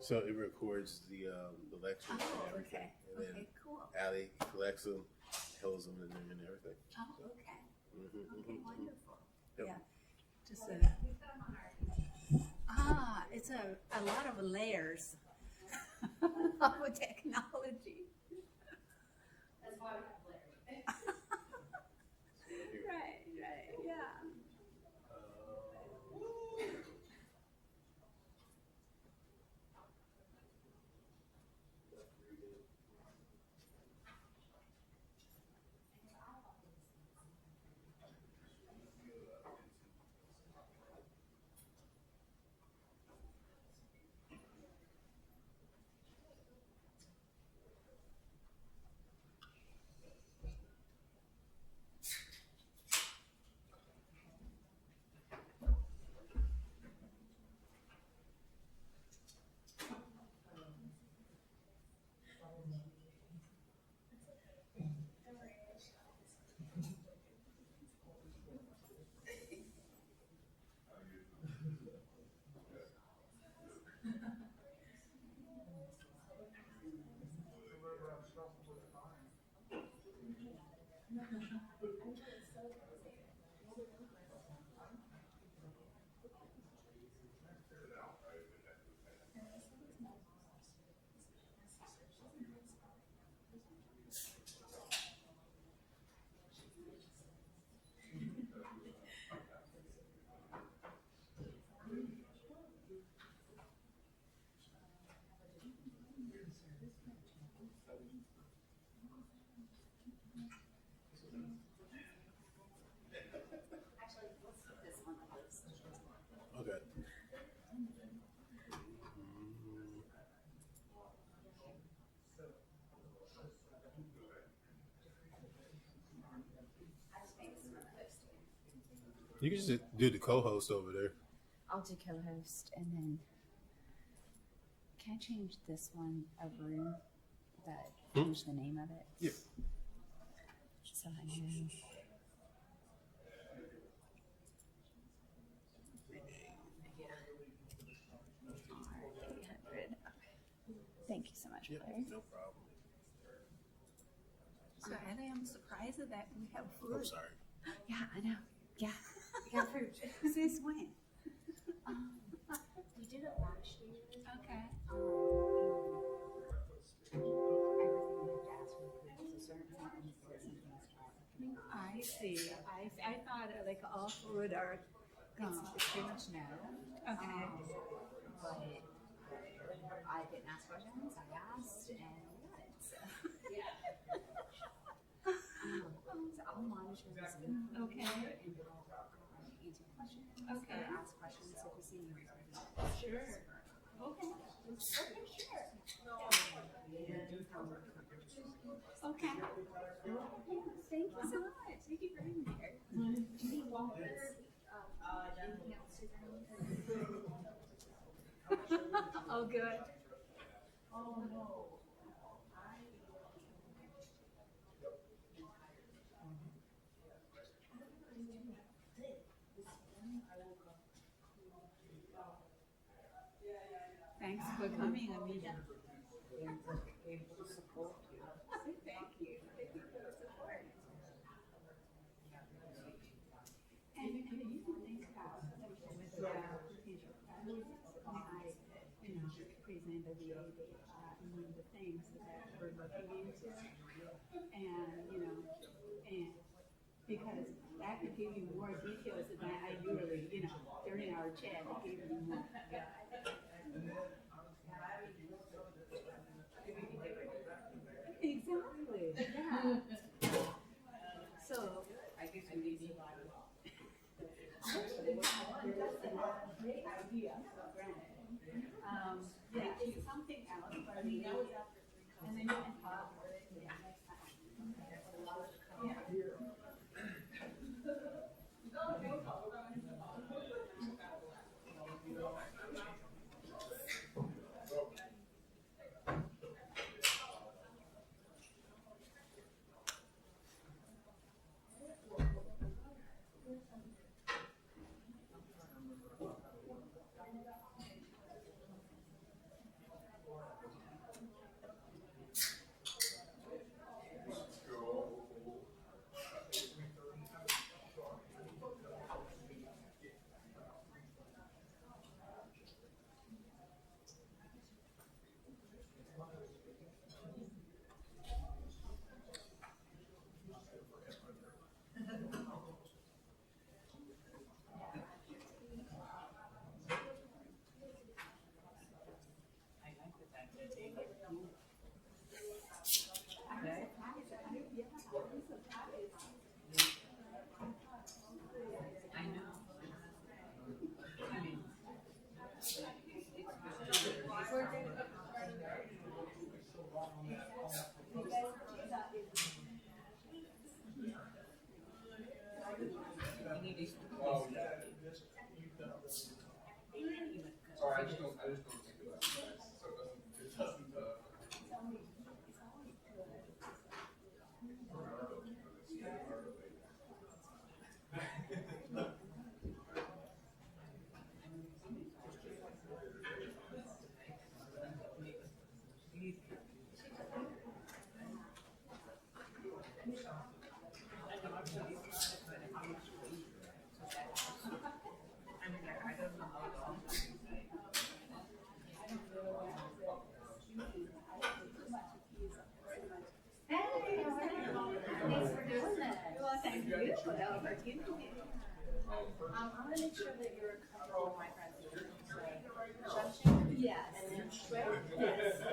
So it records the lectures and everything. Okay. And then Okay, cool. Allie collects them, holds them, and everything. Oh, okay. Okay, wonderful. Yep. Yeah. Just it's a lot of layers of technology. That's why we have layers. Right, yeah. Actually, let's put this on the list. Okay. I just made this one the host. You can just do the co-host over there. I'll do co-host, and then can I change this one a room? That change the name of it? Yeah. So I know. R800. Thank you so much, Yep, Claire. no problem. So Ellie, I'm surprised that we have food. I'm sorry. Yeah, I know. Yeah, we got food. Since when? We did it last year. Okay. I see. I thought like all food are gone. It's pretty much no. Okay. But I didn't ask questions. I asked, and we got it. So. So I'll monitor this. Okay. And I'll answer questions. Okay. Or ask questions if you see me. Sure. Okay. Okay, sure. Okay. Thank you so much. Thank you for being here. Do you need water? Anything else to Oh, good. Oh, no. Thanks for coming, Amina. Able to support you. Thank you. Thank you for the support. And you can think about with potential families. I, present the one of the things that we're looking into, and and because that could give you more details than I usually, during our chat, it gave you more. Exactly. Yeah. So I guess we need to great idea. Yeah, something else for me. And then you can talk about it next time. Yeah. I'm gonna make sure that you're comfortable with my presentation. So, Xiangqin, Yes. and then Cui. Yes.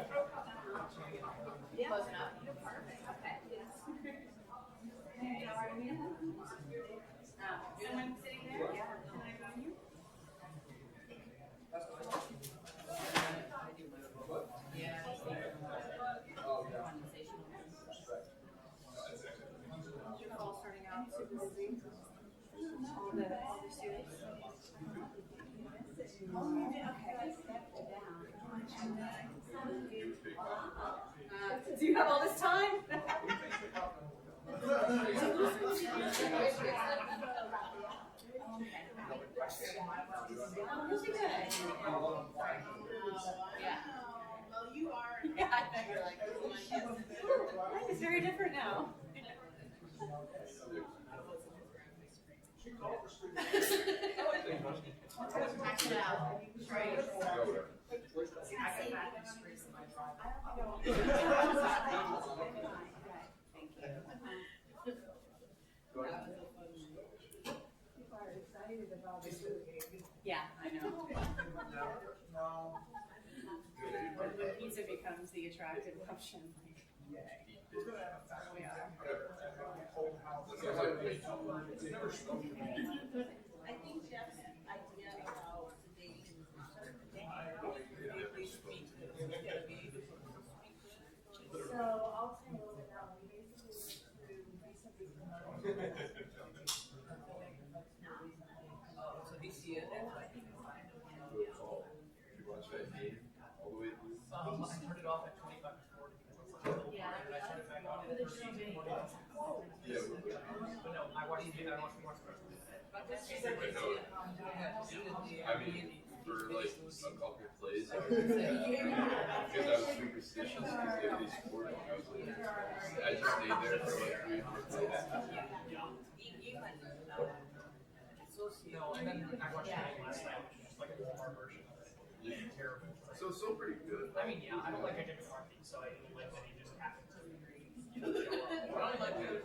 Yeah. Close enough. Perfect. Okay. Yes. Okay. How are you? Someone sitting there? Yeah. Can I join you? You're all starting out super busy. All the students. Oh, you did? Okay. I stepped down. Do you have all this time? Oh, really good. Yeah. Well, you are. Yeah, I know. You're like, oh my goodness. Life is very different now. Act it out. Right. People are excited about this. Yeah, I know. When pizza becomes the attractive option, like, we are. I think Jeff's idea about sedation. So I'll tell you a little bit now. We basically recently promoted. So this year, I turned it off at 25 to 40. Yeah. And I turned it back on at 13. But no, I watched more sports. I mean, for like a couple of plays, because I was superstitious because they had these sports, and I was like, I just stayed there for like 3 or 4 plays. No, and then I watched the game last night, which is just like a Walmart version of it. It's terrible. So it's still pretty good. I mean, yeah, I don't like Jimmy McCarthy, so I like that he just happened to I don't like the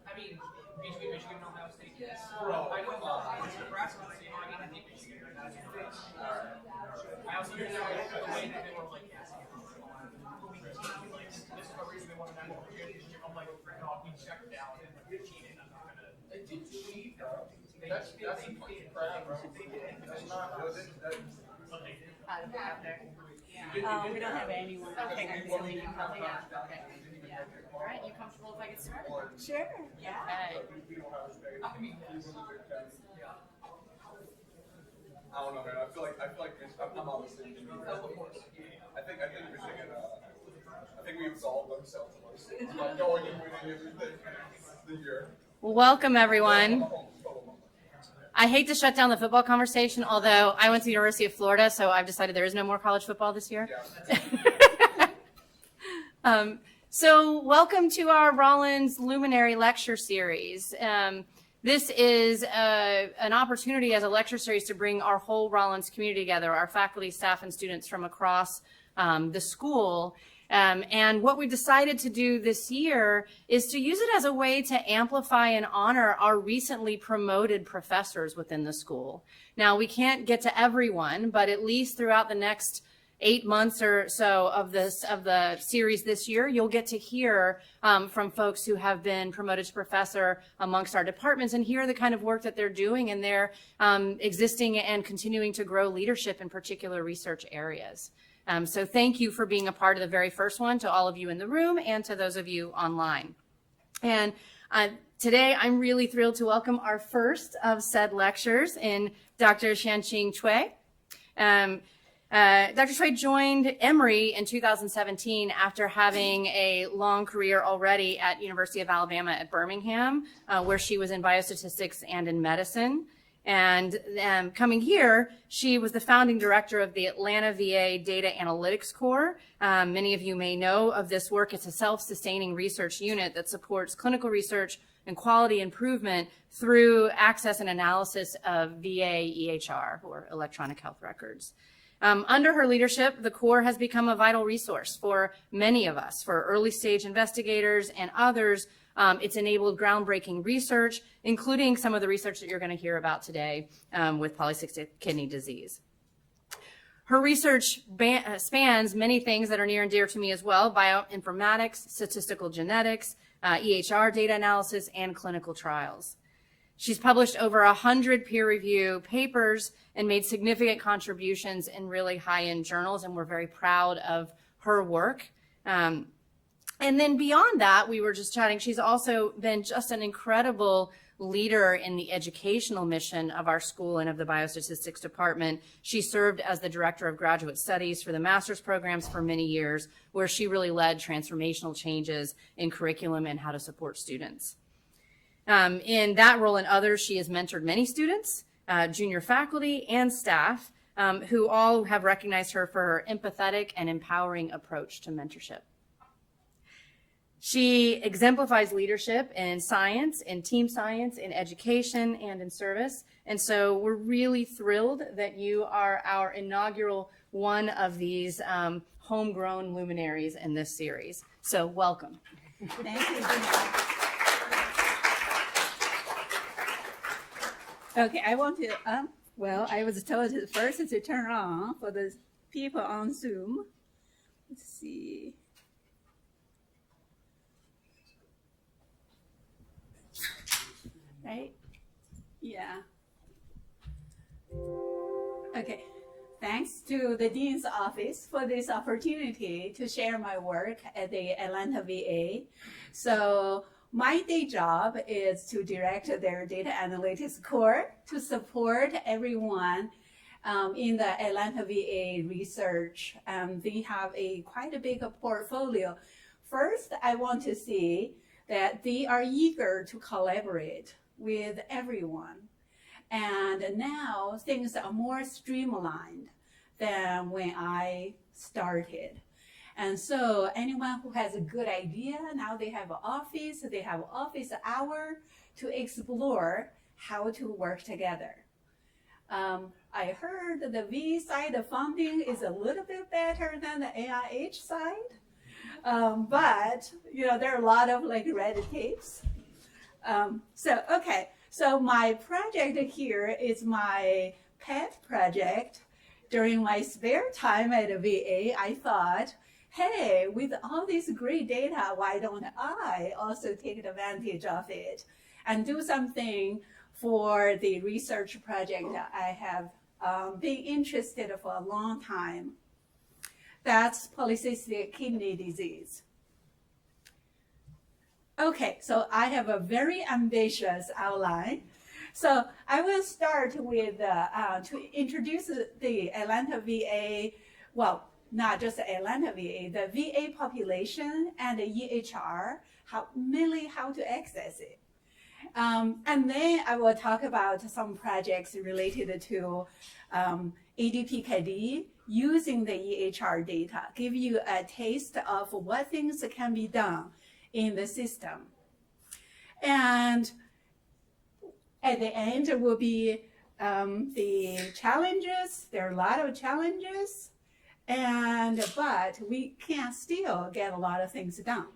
I mean, between Michigan and Ohio State, yes. I know Nebraska, you know, I think Michigan right now is I also hear that the way that they were like, yes, like, this is the reason they won a national championship. I'm like, no, we checked out and they cheated. I'm not gonna. They did cheat. That's fucking crap, bro. They did. That's not. Out there. Yeah. We don't have anyone. Okay, good. So you can probably have. Okay. Yeah. All right. You comfortable if I get started? Sure. Yeah. I mean, yeah. I don't know, man. I feel like I'm obviously. Of course. I think Michigan. I think we absolved themselves by going and winning everything this year. Welcome, everyone. I hate to shut down the football conversation, although I went to the University of Florida, so I've decided there is no more college football this year. So welcome to our Rollins Luminary Lecture Series. This is an opportunity as a lecture series to bring our whole Rollins community together, our faculty, staff, and students from across the school. And what we decided to do this year is to use it as a way to amplify and honor our recently promoted professors within the school. Now, we can't get to everyone, but at least throughout the next 8 months or so of the series this year, you'll get to hear from folks who have been promoted to professor amongst our departments and hear the kind of work that they're doing in their existing and continuing to grow leadership in particular research areas. So thank you for being a part of the very first one, to all of you in the room and to those of you online. And today I'm really thrilled to welcome our first of said lectures in Dr. Xiangqin Cui. Dr. Cui joined Emory in 2017 after having a long career already at University of Alabama at Birmingham, where she was in biostatistics and in medicine. And coming here, she was the founding director of the Atlanta VA Data Analytics Corps. Many of you may know of this work. It's a self-sustaining research unit that supports clinical research and quality improvement through access and analysis of VA EHR, or electronic health records. Under her leadership, the Corps has become a vital resource for many of us, for early stage investigators and others It's enabled groundbreaking research, including some of the research that you're going to hear about today with polycystic kidney disease. Her research spans many things that are near and dear to me as well: bioinformatics, statistical genetics, EHR data analysis, and clinical trials. She's published over 100 peer-review papers and made significant contributions in really high-end journals, and we're very proud of her work. And then beyond that, we were just chatting, she's also been just an incredible leader in the educational mission of our school and of the biostatistics department. She served as the director of graduate studies for the master's programs for many years, where she really led transformational changes in curriculum and how to support students. In that role and others, she has mentored many students, junior faculty, and staff who all have recognized her for her empathetic and empowering approach to mentorship. She exemplifies leadership in science, in team science, in education, and in service. And so we're really thrilled that you are our inaugural one of these homegrown luminaries in this series. So welcome. Thank you. Okay, I want to, well, I was told first to turn on for the people on Zoom. Let's see. Right? Yeah. Okay. Thanks to the Dean's Office for this opportunity to share my work at the Atlanta VA. So my day job is to direct their data analytics core to support everyone in the Atlanta VA research. They have quite a big portfolio. First, I want to see that they are eager to collaborate with everyone. And now things are more streamlined than when I started. And so anyone who has a good idea, now they have an office hour to explore how to work together. I heard the V side of funding is a little bit better than the AIH side. But there are a lot of red tapes. So my project here is my pet project. During my spare time at a VA, I thought, hey, with all this great data, why don't I also take advantage of it and do something for the research project that I have been interested in for a long time. That's polycystic kidney disease. Okay, so I have a very ambitious outline. So I will start with to introduce the Atlanta VA, well, not just the Atlanta VA, the VA population and the EHR, mainly how to access it. And then I will talk about some projects related to ADPKD using the EHR data, give you a taste of what things can be done in the system. And at the end will be the challenges. There are a lot of challenges, but we can still get a lot of things done,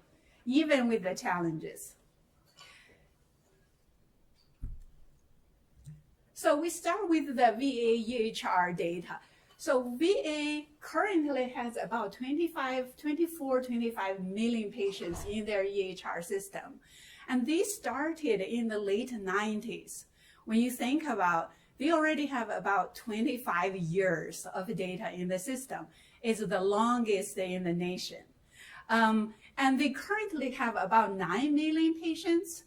even with the challenges. So we start with the VA EHR data. So VA currently has about 25 million patients in their EHR system. And they started in the late 90s. When you think about, they already have about 25 years of data in the system. It's the longest in the nation. And they currently have about 9 million patients,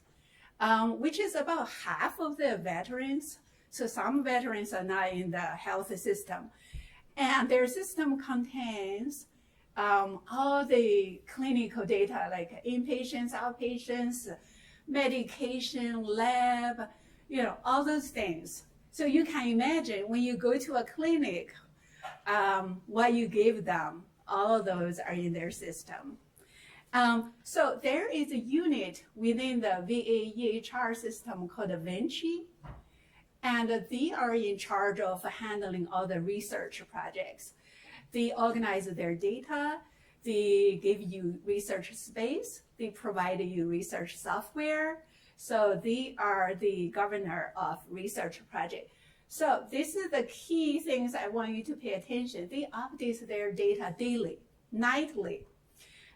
which is about half of the veterans. So some veterans are not in the health system. And their system contains all the clinical data, like inpatients, outpatients, medication, lab, all those things. So you can imagine when you go to a clinic, what you give them, all of those are in their system. So there is a unit within the VA EHR system called Vinci, and they are in charge of handling all the research projects. They organize their data, They give you research space. They provide you research software. So they are the governor of research project. So this is the key things I want you to pay attention. They update their data daily, nightly.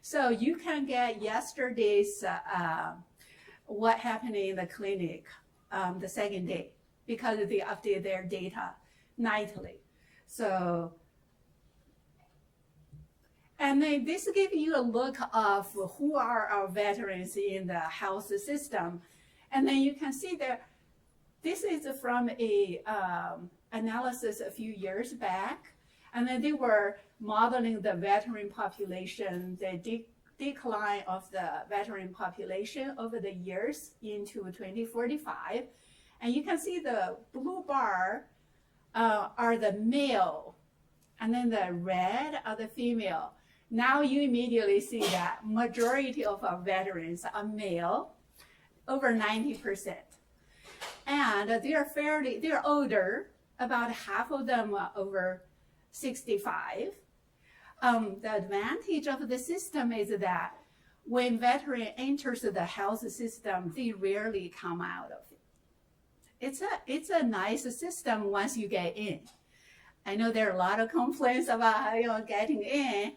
So you can get yesterday's what happened in the clinic the second day because they update their data nightly. So, and then this gives you a look of who are our veterans in the health system. And then you can see that this is from a analysis a few years back. And then they were modeling the veteran population, the decline of the veteran population over the years into 2045. And you can see the blue bar are the male, and then the red are the female. Now you immediately see that majority of our veterans are male, over 90%. And they're older, about half of them are over 65. The advantage of the system is that when veteran enters the health system, they rarely come out of it. It's a nice system once you get in. I know there are a lot of complaints about getting in.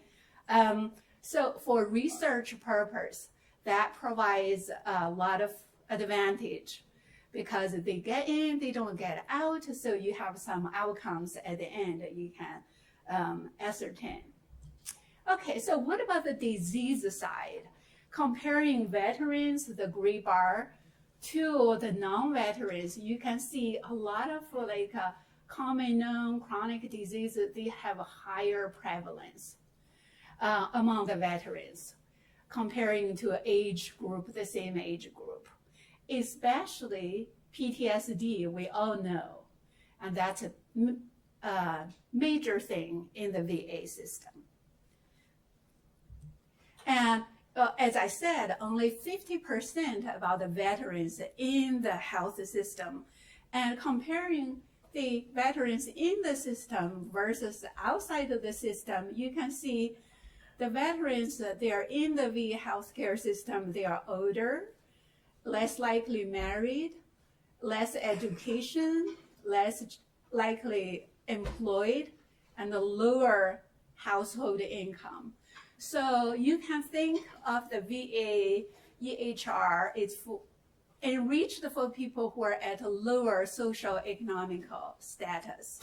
So for research purpose, that provides a lot of advantage because they get in, they don't get out, so you have some outcomes at the end that you can ascertain. Okay, so what about the disease side? Comparing veterans, the gray bar, to the non-veterans, you can see a lot of common known chronic diseases, they have a higher prevalence among the veterans comparing to an age group, the same age group. Especially PTSD, we all know, and that's a major thing in the VA system. And as I said, only 50% of all the veterans in the health system. And comparing the veterans in the system versus outside of the system, you can see the veterans, they are in the VA healthcare system, they are older, less likely married, less education, less likely employed, and a lower household income. So you can think of the VA EHR is enriched for people who are at a lower socio-economical status.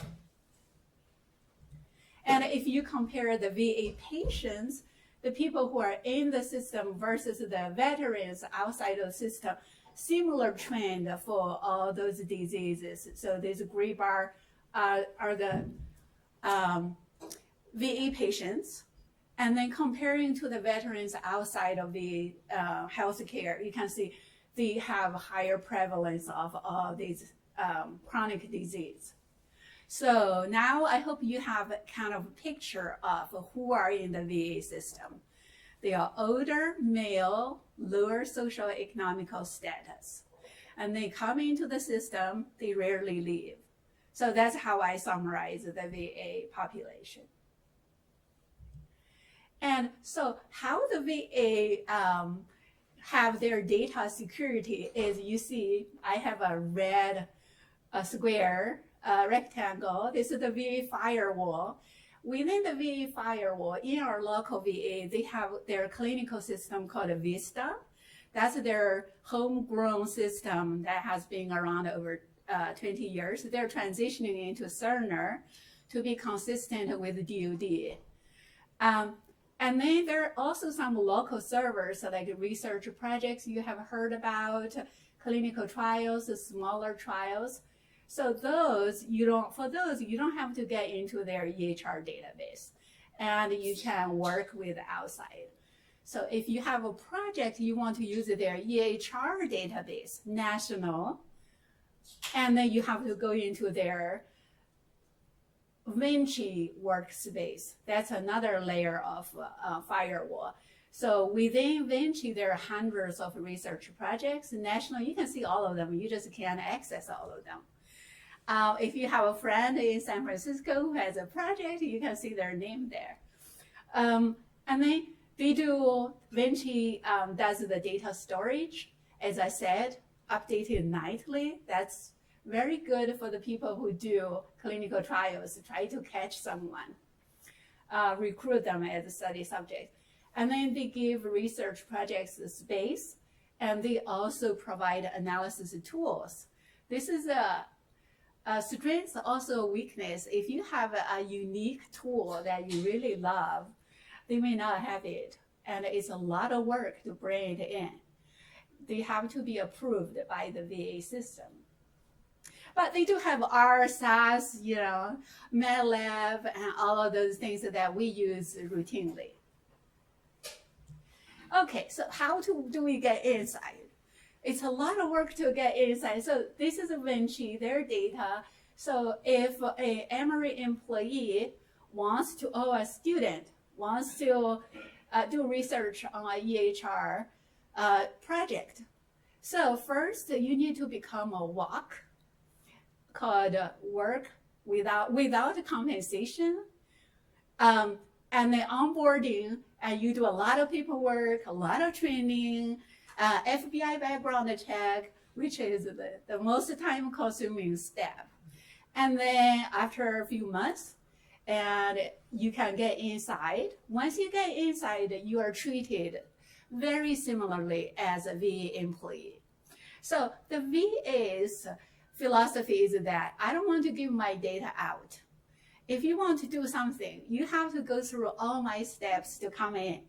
And if you compare the VA patients, the people who are in the system versus the veterans outside of the system, similar trend for all those diseases. So this gray bar are the VA patients. And then comparing to the veterans outside of the healthcare, you can see they have higher prevalence of all these chronic disease. So now I hope you have kind of a picture of who are in the VA system. They are older, male, lower socio-economical status. And they come into the system, they rarely leave. So that's how I summarize the VA population. And so how the VA have their data security is, you see, I have a red square, rectangle. This is the VA firewall. Within the VA firewall, in our local VA, they have their clinical system called Vista. That's their homegrown system that has been around over 20 years. They're transitioning into Cerner to be consistent with DoD. And then there are also some local servers, like research projects you have heard about, clinical trials, smaller trials. So for those, you don't have to get into their EHR database, and you can work with outside. So if you have a project, you want to use their EHR database, national, and then you have to go into their Vinci workspace. That's another layer of firewall. So within Vinci, there are hundreds of research projects. National, you can see all of them. You just can't access all of them. If you have a friend in San Francisco who has a project, you can see their name there. And then they do, Vinci does the data storage, as I said, updated nightly. That's very good for the people who do clinical trials, try to catch someone, recruit them as a study subject. And then they give research projects space, and they also provide analysis tools. This is a strength, also a weakness. If you have a unique tool that you really love, they may not have it. And it's a lot of work to bring it in. They have to be approved by the VA system. But they do have R, SAS, MATLAB, and all of those things that we use routinely. Okay, so how do we get insight? It's a lot of work to get insight. So this is Vinci, their data. So if a Emory employee wants to, or a student wants to do research on a EHR project. So first, you need to become a WOC, called work without compensation. And then onboarding, you do a lot of paperwork, a lot of training, FBI background check, which is the most time-consuming step. And then after a few months, and you can get inside. Once you get inside, you are treated very similarly as a VA employee. So the VA's philosophy is that I don't want to give my data out. If you want to do something, you have to go through all my steps to come in.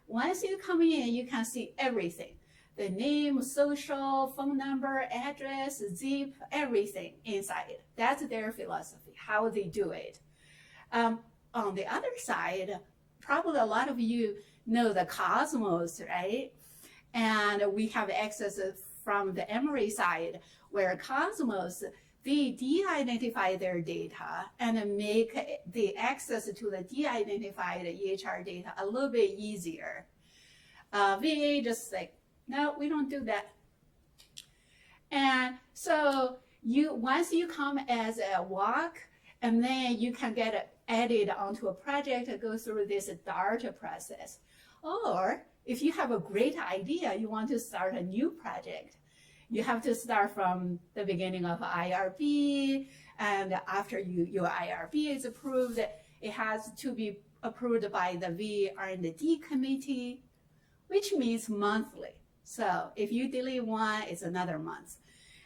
Once you come in, you can see everything. The name, social, phone number, address, zip, everything inside. That's their philosophy, how they do it. On the other side, probably a lot of you know the Cosmos, right? And we have access from the Emory side, where Cosmos, they de-identify their data and make the access to the de-identified EHR data a little bit easier. VA just like, no, we don't do that. And so once you come as a WOC, and then you can get added onto a project and go through this DART process. Or if you have a great idea, you want to start a new project, you have to start from the beginning of IRB, and after your IRB is approved, it has to be approved by the VA R&D committee, which means monthly. So if you delay one, it's another month.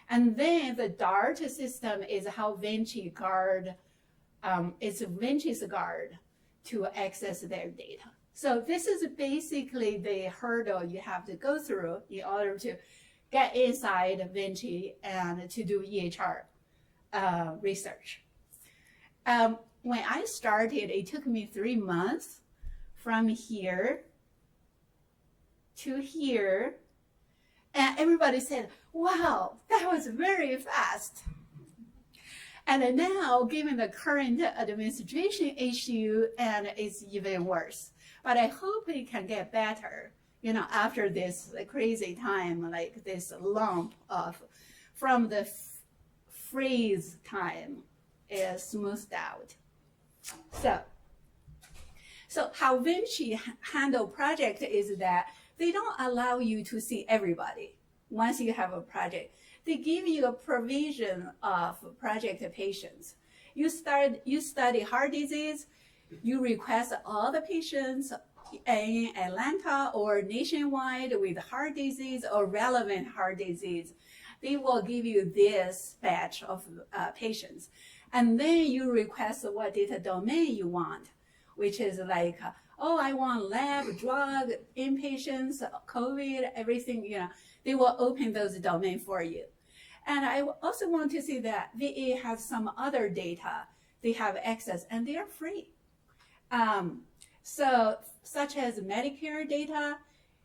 And then the DART system is how Vinci guard, it's Vinci's guard to access their data. So this is basically the hurdle you have to go through in order to get inside Vinci and to do EHR research. When I started, it took me 3 months from here to here. And everybody said, wow, that was very fast. And now, given the current administration issue, and it's even worse. But I hope it can get better, after this crazy time, like this lump of, from the freeze time is smoothed out. So how Vinci handle project is that they don't allow you to see everybody once you have a project. They give you a provision of project patients. You study heart disease, you request all the patients in Atlanta or nationwide with heart disease or relevant heart disease. They will give you this batch of patients. And then you request what data domain you want, which is like, oh, I want lab, drug, inpatients, COVID, everything, they will open those domains for you. And I also want to see that VA has some other data they have access, and they are free. So such as Medicare data,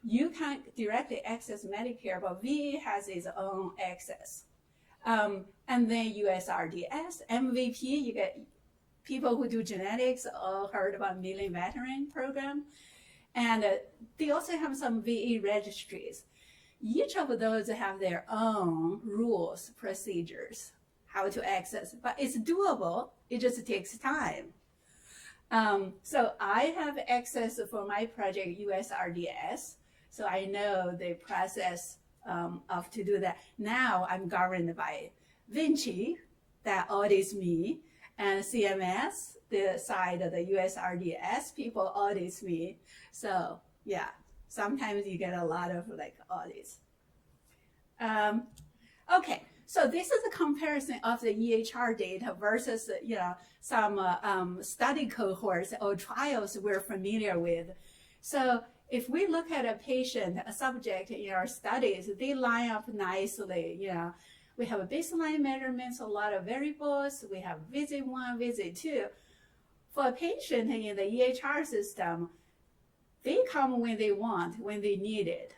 you can directly access Medicare, but VA has its own access. And then USRDS, MVP, you get people who do genetics all heard about Million Veteran Program. And they also have some VA registries. Each of those have their own rules, procedures, how to access, but it's doable. It just takes time. So I have access for my project USRDS. So I know the process of to do that. Now I'm governed by Vinci that audits me, and CMS, the side of the USRDS people audits me. So yeah, sometimes you get a lot of like audits. Okay, so this is a comparison of the EHR data versus some study cohorts or trials we're familiar with. So if we look at a patient, a subject in our studies, they line up nicely. We have a baseline measurements, a lot of variables. We have visit 1, visit 2. For a patient in the EHR system, they come when they want, when they need it.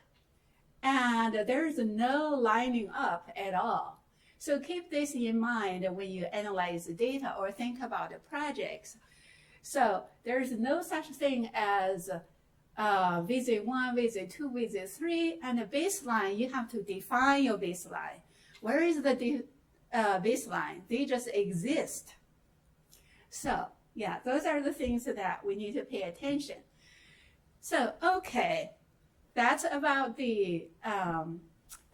And there is no lining up at all. So keep this in mind when you analyze the data or think about the projects. So there is no such thing as visit 1, visit 2, visit 3, and a baseline. You have to define your baseline. Where is the baseline? They just exist. So yeah, those are the things that we need to pay attention. So okay, that's about the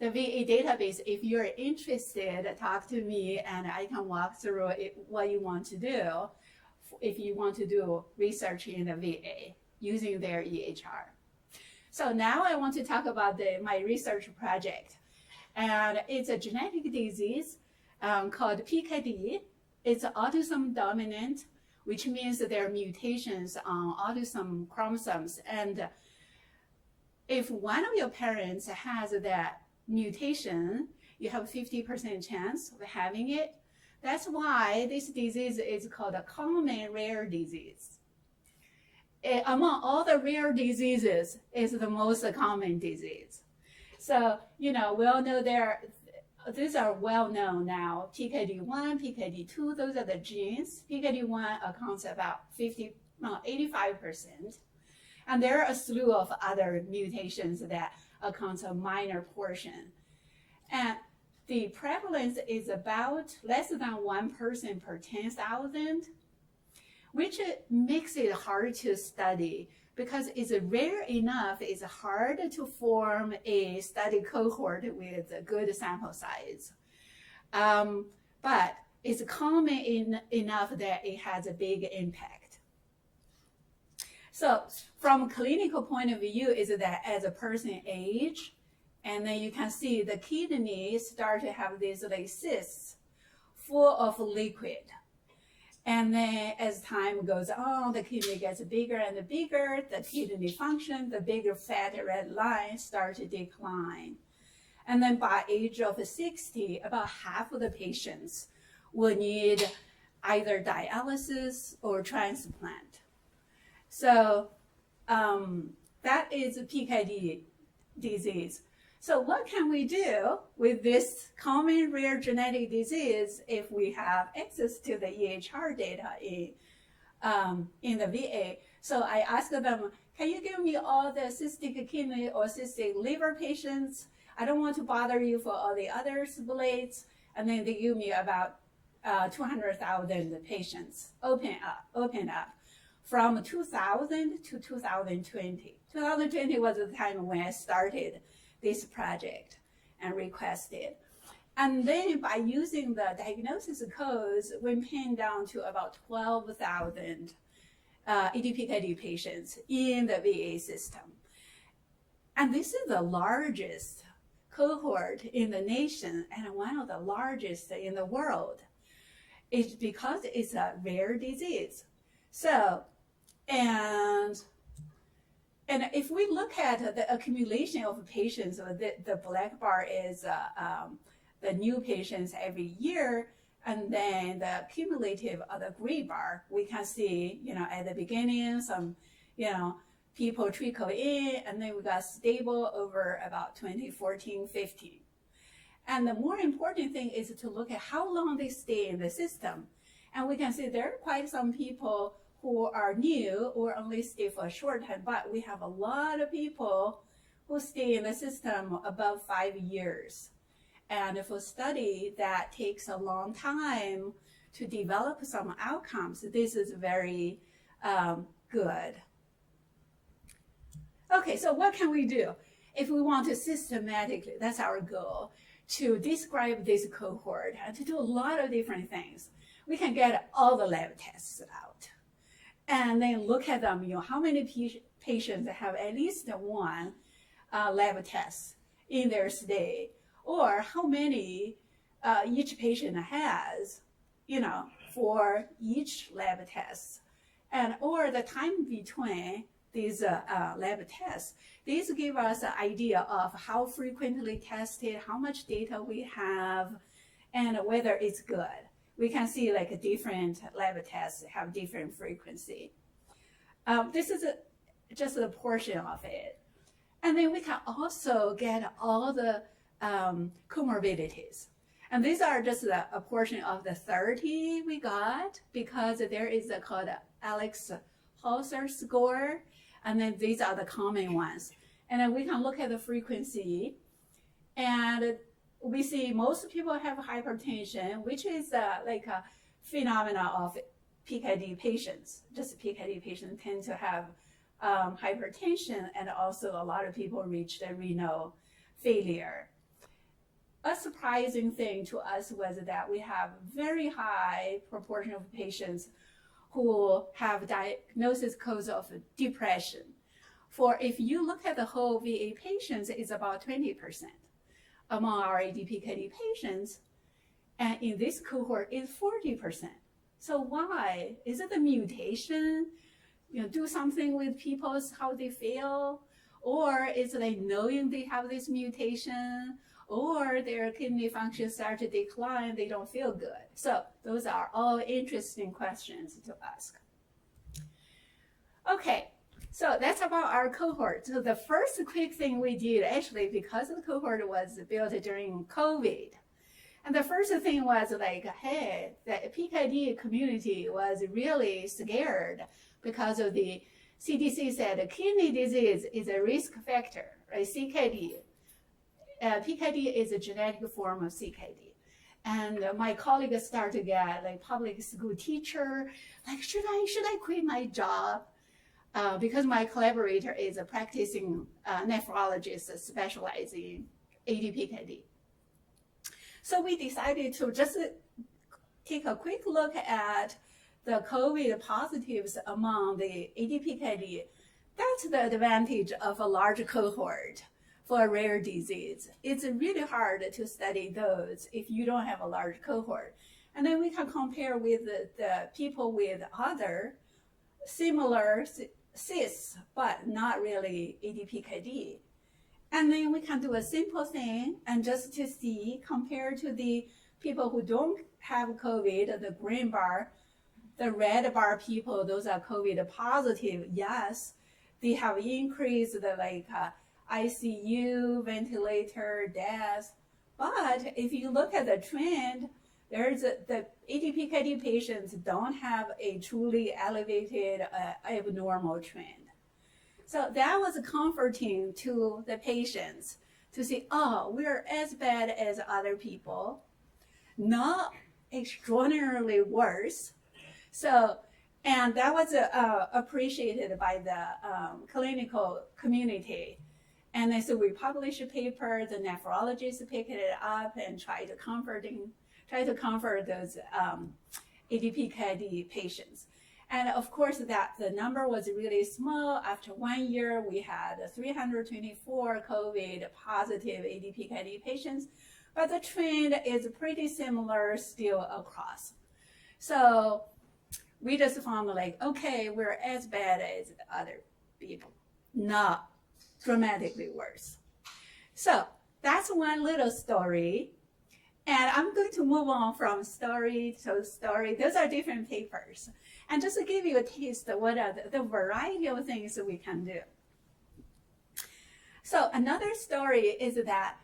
VA database. If you're interested, talk to me and I can walk through what you want to do if you want to do research in the VA using their EHR. So now I want to talk about my research project. And it's a genetic disease called PKD. It's autosomal dominant, which means that there are mutations on autosomal chromosomes. And if one of your parents has that mutation, you have a 50% chance of having it. That's why this disease is called a common rare disease. Among all the rare diseases, it's the most common disease. So, we all know these are well known now. PKD1, PKD2, those are the genes. PKD1 accounts about 85%. And there are a slew of other mutations that accounts a minor portion. And the prevalence is about less than 1 person per 10,000, which makes it hard to study because it's rare enough, it's hard to form a study cohort with a good sample size. But it's common enough that it has a big impact. So from a clinical point of view is that as a person age, and then you can see the kidneys start to have these like cysts full of liquid. And then as time goes on, the kidney gets bigger and bigger, the kidney function, the bigger fat red lines start to decline. And then by age of 60, about half of the patients will need either dialysis or transplant. So that is PKD disease. So what can we do with this common rare genetic disease if we have access to the EHR data in the VA? So I asked them, can you give me all the cystic kidney or cystic liver patients? I don't want to bother you for all the other splits. And then they give me about 200,000 patients, open up from 2000 to 2020. 2020 was the time when I started this project and requested. And then by using the diagnosis codes, we pinned down to about 12,000 EDPKD patients in the VA system. And this is the largest cohort in the nation and one of the largest in the world. It's because it's a rare disease. So, and if we look at the accumulation of patients, the black bar is the new patients every year, and then the cumulative of the gray bar, we can see, at the beginning, some, people trickle in, and then we got stable over about 2014, 15. And the more important thing is to look at how long they stay in the system. And we can see there are quite some people who are new or only stay for a short time, but we have a lot of people who stay in the system above 5 years. And for study that takes a long time to develop some outcomes, this is very good. Okay, so what can we do? If we want to systematically, that's our goal, to describe this cohort and to do a lot of different things. We can get all the lab tests out and then look at them, how many patients have at least one lab test in their stay, or how many each patient has, for each lab test, and or the time between these lab tests. These give us an idea of how frequently tested, how much data we have, and whether it's good. We can see like different lab tests have different frequency. This is just a portion of it. And then we can also get all the comorbidities. And these are just a portion of the 30 we got, because there is a called Alex Hauser score. And then these are the common ones. And then we can look at the frequency. And we see most people have hypertension, which is like a phenomena of PKD patients. Just PKD patients tend to have hypertension, and also a lot of people reach the renal failure. A surprising thing to us was that we have very high proportion of patients who have diagnosis cause of depression. For if you look at the whole VA patients, it's about 20% among our ADPKD patients, and in this cohort is 40%. So why? Is it a mutation? Do something with people's how they feel, or is it like knowing they have this mutation, or their kidney function start to decline, they don't feel good. So those are all interesting questions to ask. Okay, so that's about our cohort. So the first quick thing we did, actually, because the cohort was built during COVID, and the first thing was like, hey, the PKD community was really scared because of the CDC said kidney disease is a risk factor, right? CKD. PKD is a genetic form of CKD. And my colleague started to get like public school teacher, like, should I quit my job? Because my collaborator is a practicing nephrologist specializing in ADPKD. So we decided to just take a quick look at the COVID positives among the ADPKD. That's the advantage of a large cohort for a rare disease. It's really hard to study those if you don't have a large cohort. And then we can compare with the people with other similar CIS, but not really ADPKD. And then we can do a simple thing and just to see, compared to the people who don't have COVID, the green bar, the red bar people, those are COVID positive. Yes, they have increased the ICU, ventilator, deaths. But if you look at the trend, the ADPKD patients don't have a truly elevated abnormal trend. So that was comforting to the patients to see, oh, we're as bad as other people, not extraordinarily worse. So, and that was appreciated by the clinical community. And then so we published a paper, the nephrologists picked it up and tried to comfort those ADPKD patients. And of course, that the number was really small. After 1 year, we had 324 COVID positive ADPKD patients, but the trend is pretty similar still across. So we just found like, okay, we're as bad as other people, not dramatically worse. So that's one little story. And I'm going to move on from story to story. Those are different papers. And just to give you a taste of what are the variety of things that we can do. So another story is that,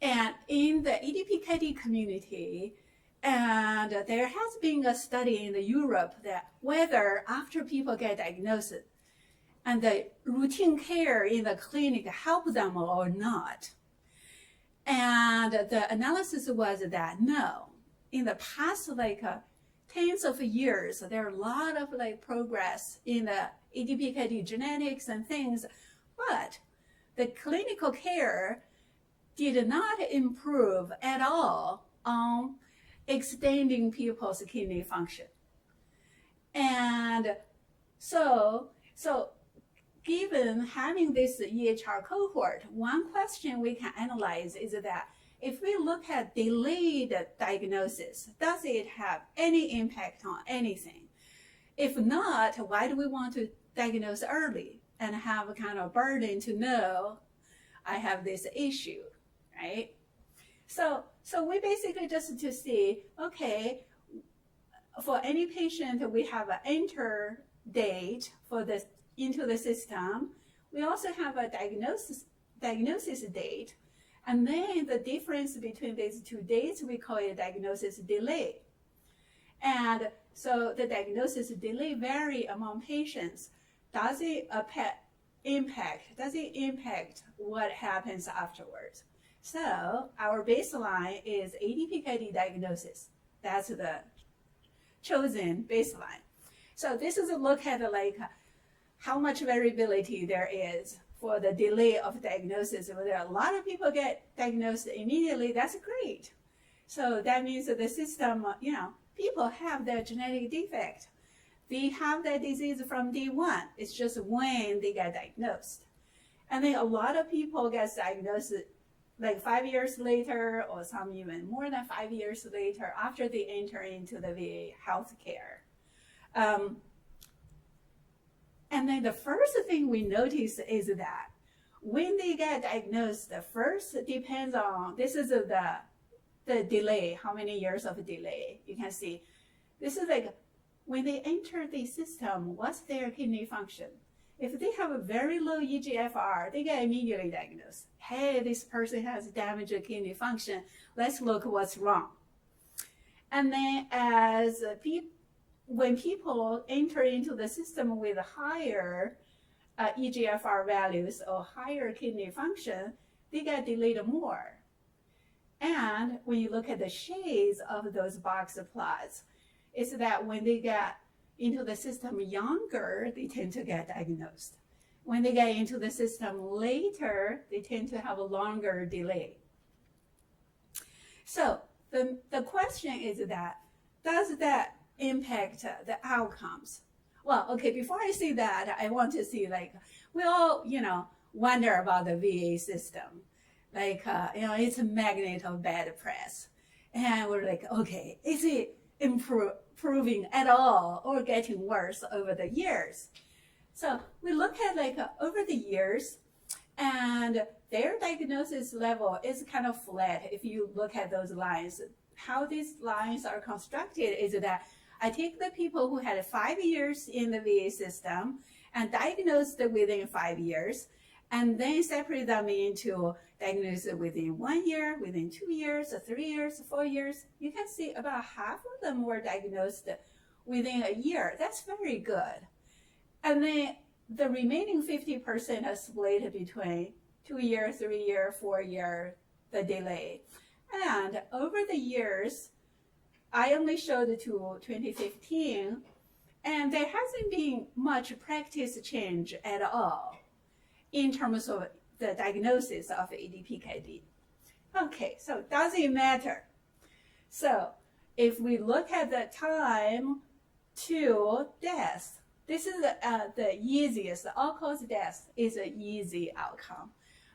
and in the ADPKD community, and there has been a study in Europe that whether after people get diagnosed and the routine care in the clinic help them or not. And the analysis was that no, in the past tens of years, there are a lot of like progress in the ADPKD genetics and things, but the clinical care did not improve at all on extending people's kidney function. And so given having this EHR cohort, one question we can analyze is that if we look at delayed diagnosis, does it have any impact on anything? If not, why do we want to diagnose early and have a kind of burden to know I have this issue, right? So we basically just to see, okay, for any patient, we have an enter date for this into the system. We also have a diagnosis date. And then the difference between these two dates, we call it diagnosis delay. And so the diagnosis delay vary among patients. Does it impact what happens afterwards? So our baseline is ADPKD diagnosis. That's the chosen baseline. So this is a look at like how much variability there is for the delay of diagnosis. Whether a lot of people get diagnosed immediately, that's great. So that means that the system, people have their genetic defect. They have that disease from day one. It's just when they get diagnosed. And then a lot of people get diagnosed like 5 years later, or some even more than 5 years later after they enter into the VA healthcare. And then the first thing we notice is that when they get diagnosed, the first depends on, this is the delay, how many years of delay. You can see, this is like, when they enter the system, what's their kidney function? If they have a very low eGFR, they get immediately diagnosed. Hey, this person has damaged kidney function. Let's look what's wrong. And then when people enter into the system with higher eGFR values or higher kidney function, they get delayed more. And when you look at the shades of those box plots, it's that when they get into the system younger, they tend to get diagnosed. When they get into the system later, they tend to have a longer delay. So the question is that, does that impact the outcomes? Well, okay, before I say that, I want to see, like, we all, wonder about the VA system. Like, it's a magnet of bad press. And we're like, okay, is it improving at all or getting worse over the years? So we look at over the years, and their diagnosis level is kind of flat. If you look at those lines, how these lines are constructed is that I take the people who had 5 years in the VA system and diagnosed within 5 years, and then separate them into diagnosis within 1 year, within 2 years, 3 years, 4 years. You can see about half of them were diagnosed within a year. That's very good. And then the remaining 50% are split between 2 year, 3 year, 4 year, the delay. And over the years, I only showed to 2015, and there hasn't been much practice change at all in terms of the diagnosis of ADPKD. Okay, so does it matter? So if we look at the time to death, this is the easiest, the all-cause death is an easy outcome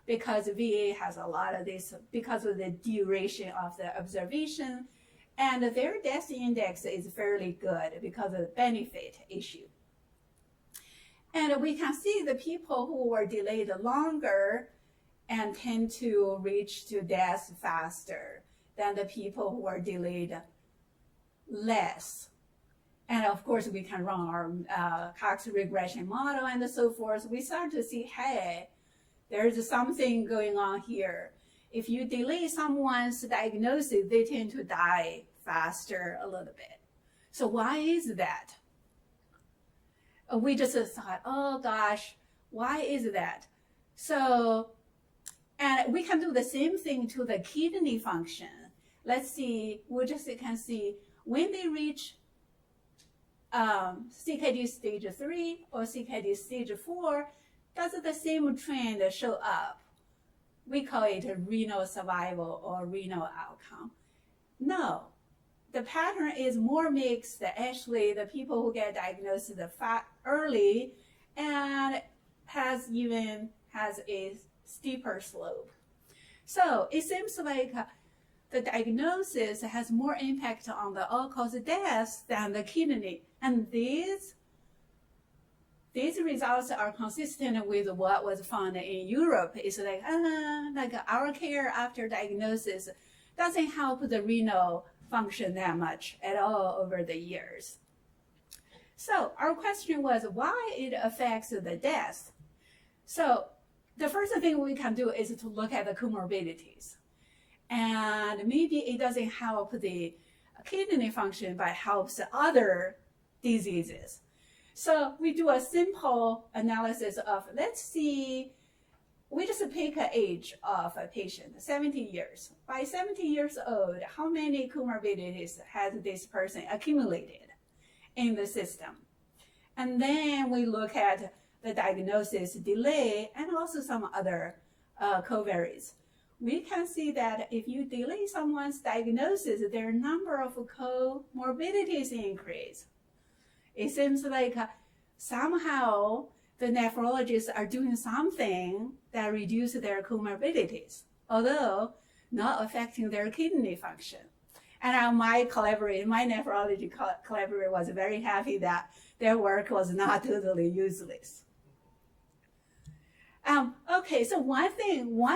because VA has a lot of this because of the duration of the observation, and their death index is fairly good because of the benefit issue. And we can see the people who were delayed longer and tend to reach to death faster than the people who are delayed less. And of course, we can run our Cox regression model and so forth. We start to see, hey, there's something going on here. If you delay someone's diagnosis, they tend to die faster a little bit. So why is that? We just thought, oh gosh, why is that? So, and we can do the same thing to the kidney function. Let's see, we just can see when they reach CKD stage 3 or CKD stage 4, does the same trend show up? We call it renal survival or renal outcome. No, the pattern is more mixed. Actually, the people who get diagnosed early and has a steeper slope. So it seems like the diagnosis has more impact on the all-cause death than the kidney. And these results are consistent with what was found in Europe. It's like our care after diagnosis doesn't help the renal function that much at all over the years. So our question was why it affects the death. So the first thing we can do is to look at the comorbidities. And maybe it doesn't help the kidney function, but helps other diseases. So we do a simple analysis of, let's see, we just pick an age of a patient, 70 years. By 70 years old, how many comorbidities has this person accumulated in the system? And then we look at the diagnosis delay and also some other covariates. We can see that if you delay someone's diagnosis, their number of comorbidities increase. It seems like somehow the nephrologists are doing something that reduces their comorbidities, although not affecting their kidney function. And my nephrology collaborator was very happy that their work was not totally useless. Okay, so one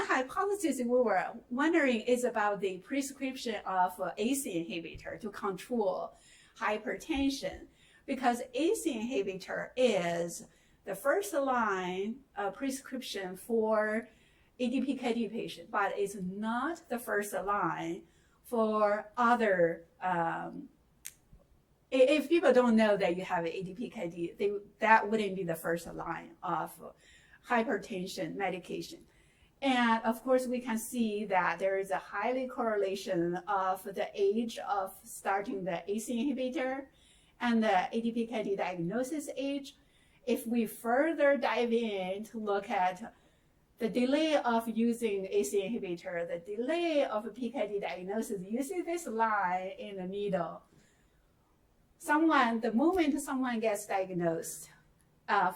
hypothesis we were wondering is about the prescription of ACE inhibitor to control hypertension, because ACE inhibitor is the first line prescription for ADPKD patient, but it's not the first line for other. If people don't know that you have ADPKD, that wouldn't be the first line of hypertension medication. And of course, we can see that there is a highly correlation of the age of starting the ACE inhibitor and the ADPKD diagnosis age. If we further dive in to look at the delay of using ACE inhibitor, the delay of PKD diagnosis, you see this line in the middle. The moment someone gets diagnosed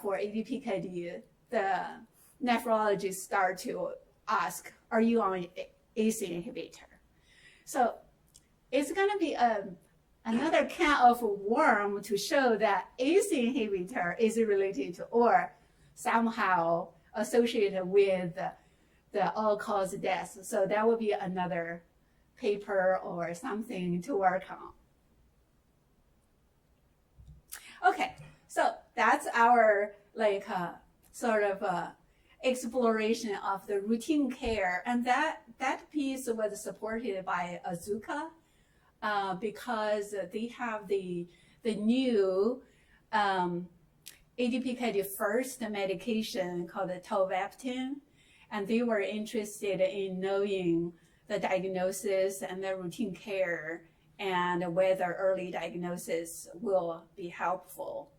for ADPKD, the nephrologists start to ask, are you on ACE inhibitor? So it's going to be another can of worm to show that ACE inhibitor is related to or somehow associated with the all-cause death. So that would be another paper or something to work on. Okay, so that's our sort of exploration of the routine care, and that piece was supported by Azuka because they have the new ADPKD first medication called tolvaptan, and they were interested in knowing the diagnosis and the routine care and whether early diagnosis will be helpful.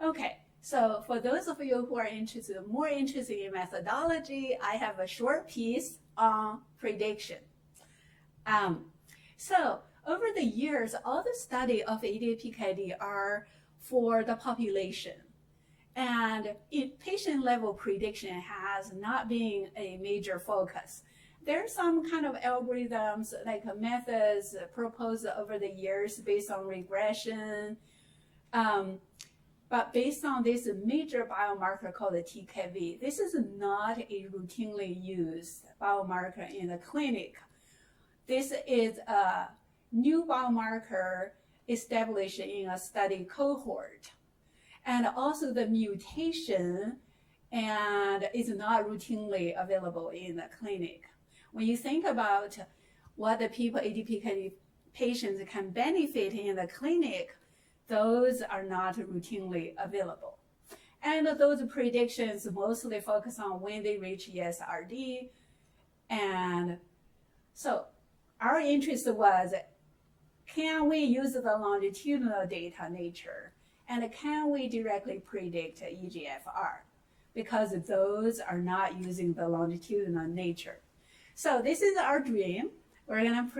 Okay, so for those of you who are more interested in methodology, I have a short piece on prediction. So over the years, all the study of ADPKD are for the population. And patient level prediction has not been a major focus. There's some kind of algorithms, like methods proposed over the years based on regression. But based on this major biomarker called the TKV, this is not a routinely used biomarker in the clinic. This is a new biomarker established in a study cohort. And also the mutation and is not routinely available in the clinic. When you think about what the people, ADPKD patients can benefit in the clinic, those are not routinely available. And those predictions mostly focus on when they reach ESRD. And so our interest was, can we use the longitudinal data nature? And can we directly predict EGFR? Because those are not using the longitudinal nature. So this is our dream. We're gonna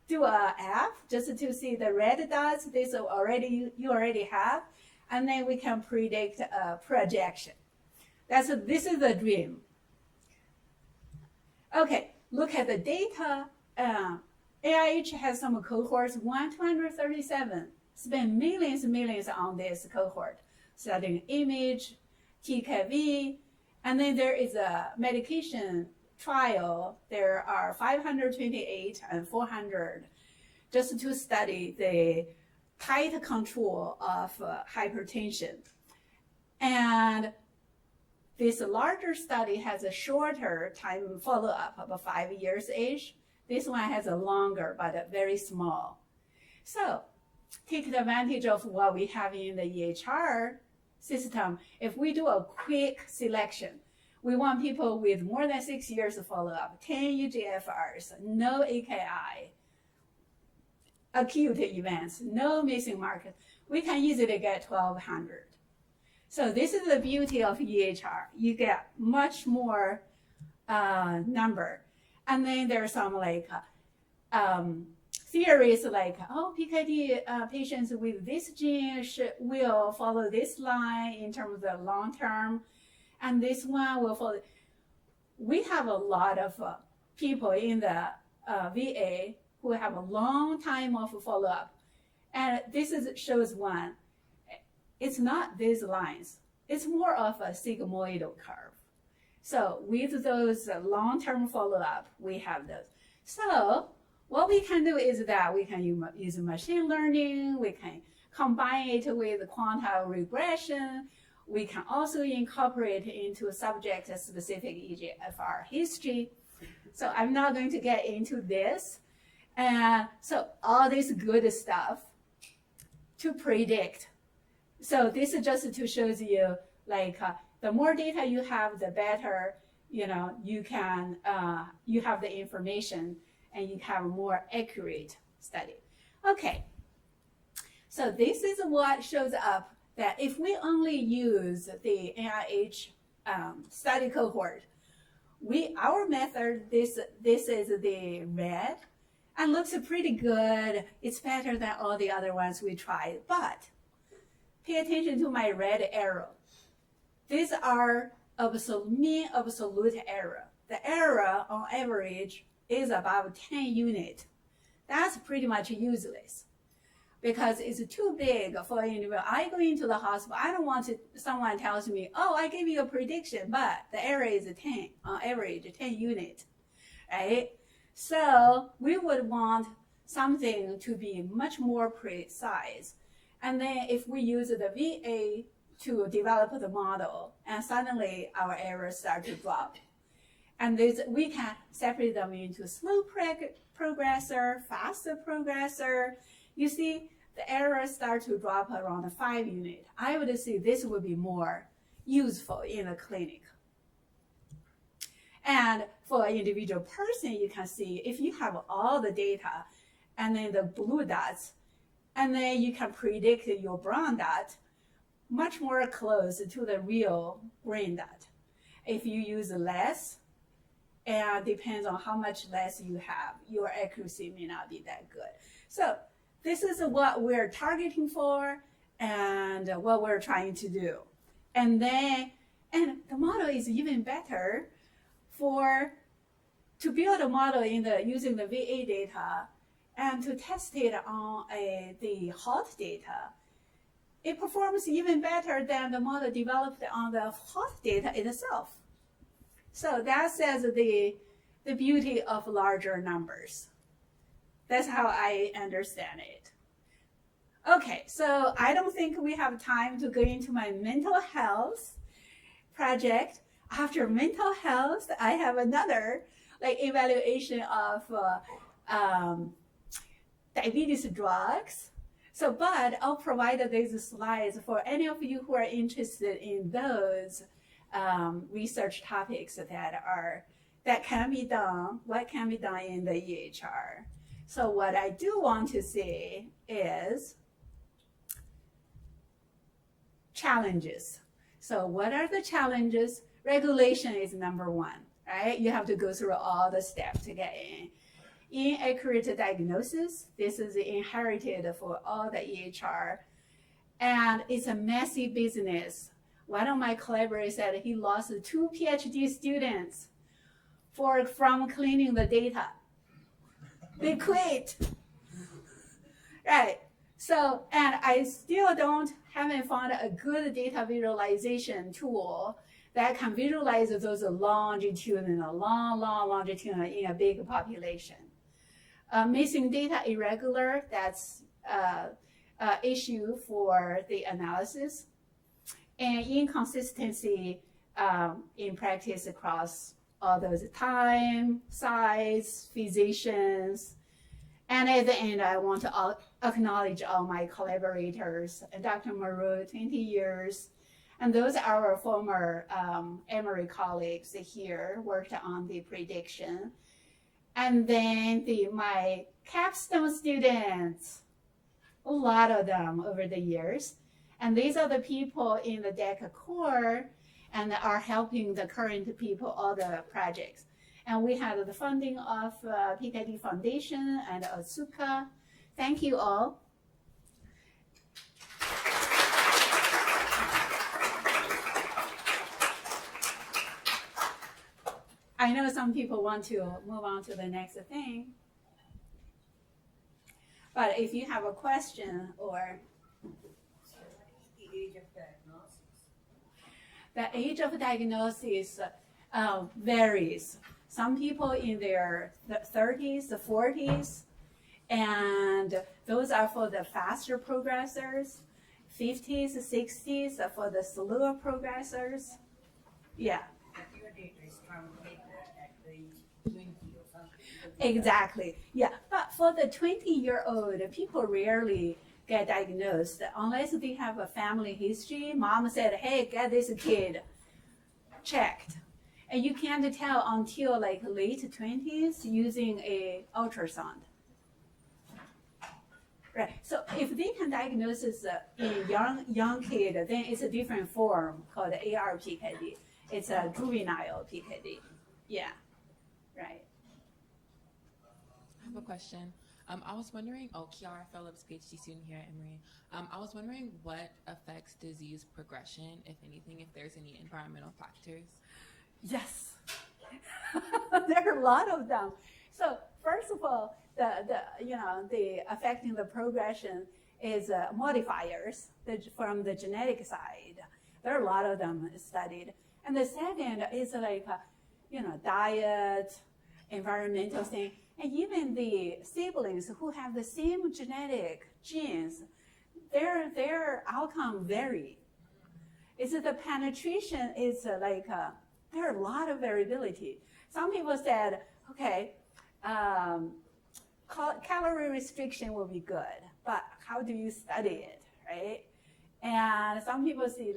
do a app just to see the red dots. This you already have, and then we can predict a projection. This is the dream. Okay, look at the data. AIH has some cohorts, 137. Spend millions and millions on this cohort, studying image, TKV, and then there is a medication trial. There are 528 and 400 just to study the tight control of hypertension. And this larger study has a shorter time follow-up, about 5 years age. This one has a longer, but very small. So take advantage of what we have in the EHR system. If we do a quick selection, we want people with more than 6 years of follow-up, 10 EGFRs, no AKI, acute events, no missing markers. We can easily get 1,200. So this is the beauty of EHR. You get much more number. And then there's some like theories like, oh, PKD patients with this gene will follow this line in terms of the long term, and this one will follow. We have a lot of people in the VA who have a long time of follow-up. And this shows one. It's not these lines. It's more of a sigmoidal curve. So with those long-term follow-up, we have those. So what we can do is that we can use machine learning. We can combine it with quantile regression. We can also incorporate into subject-specific EGFR history. So I'm not going to get into this. And so all this good stuff to predict. So this is just to show you, like, the more data you have, the better, you can, you have the information and you have a more accurate study. Okay, so this is what shows up that if we only use the NIH study cohort, our method, this is the red, and looks pretty good. It's better than all the other ones we tried, but pay attention to my red arrow. These are mean absolute error. The error on average is about 10 units. That's pretty much useless because it's too big for an individual. I go into the hospital, I don't want someone tells me, oh, I gave you a prediction, but the error is 10, on average 10 units, right? So we would want something to be much more precise. And then if we use the VA to develop the model, and suddenly our errors start to drop. And we can separate them into slow progressor, faster progressor. You see, the errors start to drop around 5 units. I would say this would be more useful in a clinic. And for an individual person, you can see if you have all the data and then the blue dots, and then you can predict your brown dot much more close to the real green dot. If you use less, and depends on how much less you have, your accuracy may not be that good. So this is what we're targeting for and what we're trying to do. And the model is even better to build a model using the VA data and to test it on the hot data. It performs even better than the model developed on the hot data itself. So that says the beauty of larger numbers. That's how I understand it. Okay, so I don't think we have time to go into my mental health project. After mental health, I have another evaluation of diabetes drugs. So, but I'll provide these slides for any of you who are interested in those research topics that can be done, what can be done in the EHR. So what I do want to see is challenges. So what are the challenges? Regulation is number one, right? You have to go through all the steps to get in. Inaccurate diagnosis, this is inherited for all the EHR. And it's a messy business. One of my collaborators said he lost 2 PhD students from cleaning the data. They quit. Right. So, and I still haven't found a good data visualization tool that can visualize those longitudinal in a big population. Missing data irregular, that's issue for the analysis. And inconsistency in practice across all those time, size, physicians. And at the end, I want to acknowledge all my collaborators, Dr. Moreau, 20 years, and those are our former Emory colleagues here, worked on the prediction. And then my capstone students, a lot of them over the years. And these are the people in the DECA core and are helping the current people, all the projects. And we had the funding of PKD Foundation and Otsuka. Thank you all. I know some people want to move on to the next thing. But if you have a question or the age of diagnosis varies. Some people in their 30s, 40s, and those are for the faster progressors. 50s, 60s for the slower progressors. Yeah. Your data is from at the 20 or something. Exactly. Yeah. But for the 20-year-old, people rarely get diagnosed unless they have a family history. Mom said, hey, get this kid checked. And you can't tell until like late 20s using a ultrasound. Right. So if they can diagnose in young kid, then it's a different form called ARPKD. It's a juvenile PKD. Yeah. Right. I have a question. I was wondering, Kiara Phillips, PhD student here at Emory. I was wondering what affects disease progression, if anything, if there's any environmental factors. Yes, there are a lot of them. So first of all, the affecting the progression is modifiers from the genetic side. There are a lot of them studied. And the second is like, diet, environmental thing. And even the siblings who have the same genetic genes, their outcome vary. Is the penetration is there are a lot of variability. Some people said, okay, calorie restriction will be good, but how do you study it, right? And some people see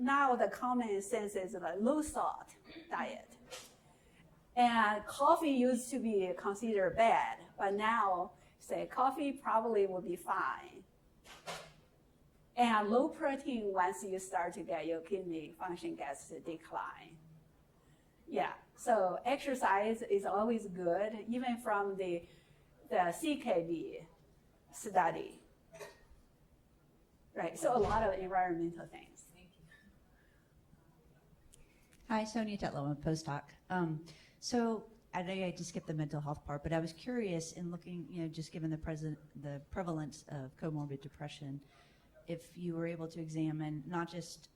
now the common sense is like low salt diet. And coffee used to be considered bad, but now say coffee probably will be fine. And low protein, once you start to get your kidney function gets to decline. Yeah, so exercise is always good, even from the CKD study. Right, so a lot of environmental things. Thank you. Hi, Sonia Tetlow, I'm a postdoc. So I know I just skipped the mental health part, but I was curious in looking, just given the prevalence of comorbid depression, if you were able to examine not just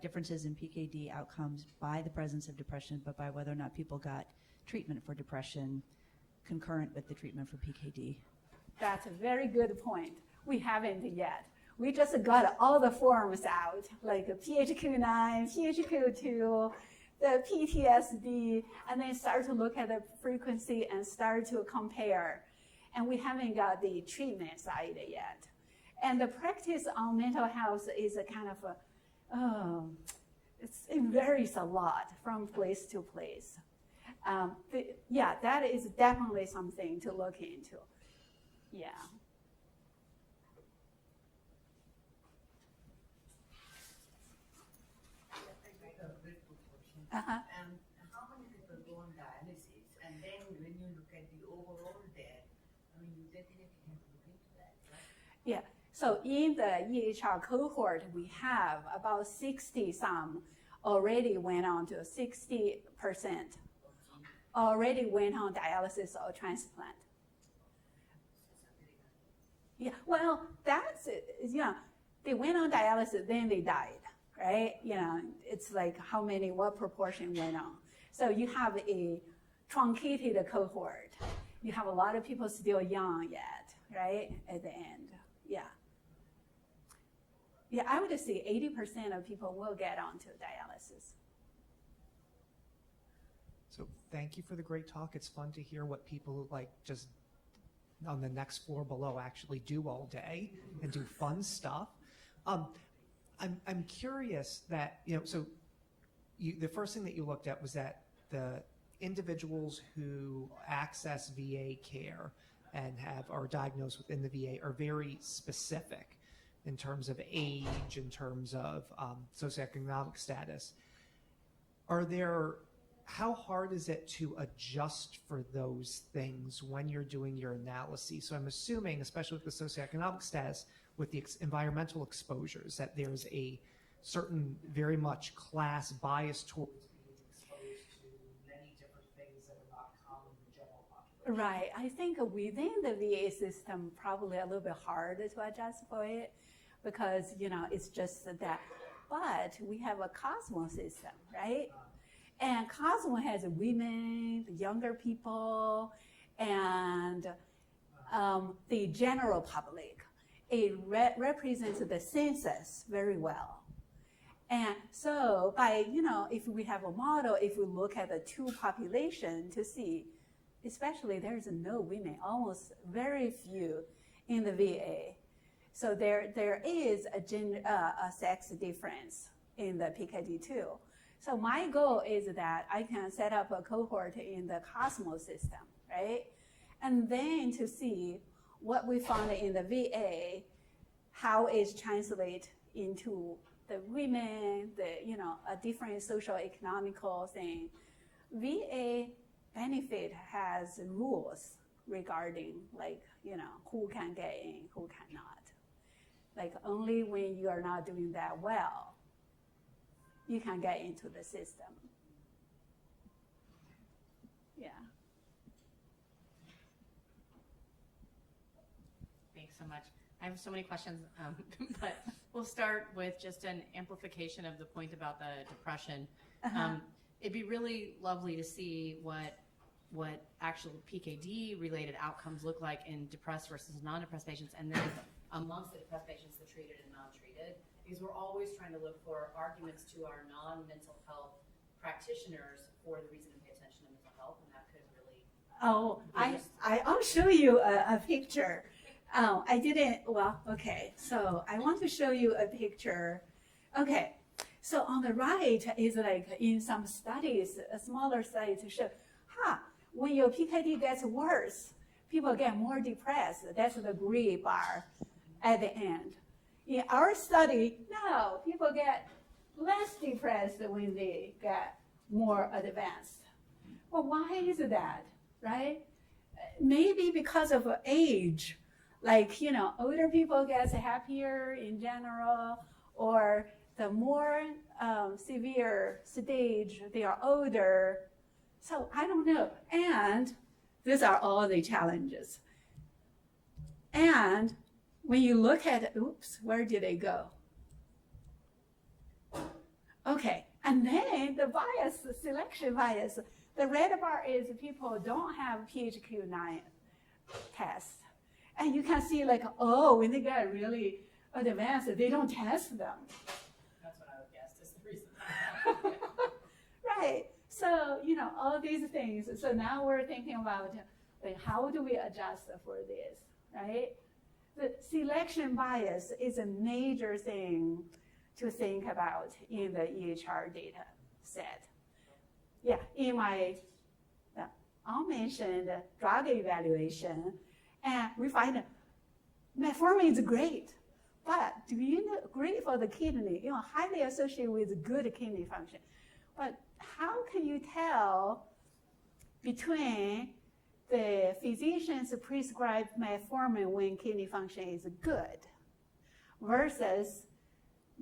differences in PKD outcomes by the presence of depression, but by whether or not people got treatment for depression concurrent with the treatment for PKD. That's a very good point. We haven't yet. We just got all the forms out, like PHQ-9, PHQ-2, the PTSD, and then start to look at the frequency and start to compare. And we haven't got the treatment side yet. And the practice on mental health is a kind of it varies a lot from place to place. Yeah, that is definitely something to look into. Yeah. Uh-huh. How many people go on dialysis? And then when you look at the overall there, I mean, you definitely have to look into that, right? Yeah. So in the EHR cohort, we have about 60 some already went on to 60% already went on dialysis or transplant. Yeah, well, that's it. Yeah, they went on dialysis, then they died, right? You know, it's like how many, what proportion went on. So you have a truncated cohort. You have a lot of people still young yet, right? At the end, yeah. Yeah, I would say 80% of people will get onto dialysis. So thank you for the great talk. It's fun to hear what people like just on the next floor below actually do all day and do fun stuff. I'm curious that, you know, so the first thing that you looked at was that the individuals who access VA care and are diagnosed within the VA are very specific in terms of age, in terms of socioeconomic status. How hard is it to adjust for those things when you're doing your analysis? So I'm assuming, especially with the socioeconomic status, with the environmental exposures, that there's a certain very much class bias towards being exposed to many different things that are not common in the general population. Right. I think within the VA system, probably a little bit hard to adjust for it because, you know, it's just that. But we have a Cosmo system, right? And Cosmo has women, younger people, and the general public. It represents the census very well. And so by, you know, if we have a model, if we look at the two population to see, especially there's no women, almost very few in the VA. So there is a sex difference in the PKD too. So my goal is that I can set up a cohort in the Cosmos system, right? And then to see what we found in the VA, how it translates into the women, a different social economical thing. VA benefit has rules regarding who can get in, who cannot. Like only when you are not doing that well, you can get into the system. Yeah. Thanks so much. I have so many questions, but we'll start with just an amplification of the point about the depression. It'd be really lovely to see what actual PKD-related outcomes look like in depressed versus non-depressed patients, and then amongst the depressed patients, the treated and non-treated, because we're always trying to look for arguments to our non-mental health practitioners for the reason to pay attention to mental health, and that could really... Oh, I'll show you a picture. I didn't, well, okay, so I want to show you a picture. Okay, so on the right is like in some studies, a smaller study to show, when your PKD gets worse, people get more depressed. That's the gray bar at the end. In our study, no, people get less depressed when they get more advanced. Well, why is that, right? Maybe because of age. Like, older people get happier in general, or the more severe stage, they are older. So I don't know. And these are all the challenges. And when you look at, oops, where did they go? Okay, and then the bias, the selection bias. The red bar is people don't have PHQ-9 test. And you can see like, when they get really advanced, they don't test them. That's what I would guess is the reason. Right. So, all these things. So now we're thinking about like, how do we adjust for this, right? The selection bias is a major thing to think about in the EHR data set. Yeah, in my unmentioned drug evaluation, And we find metformin is great, but do you know, great for the kidney, highly associated with good kidney function. But how can you tell between the physician's prescribed metformin when kidney function is good versus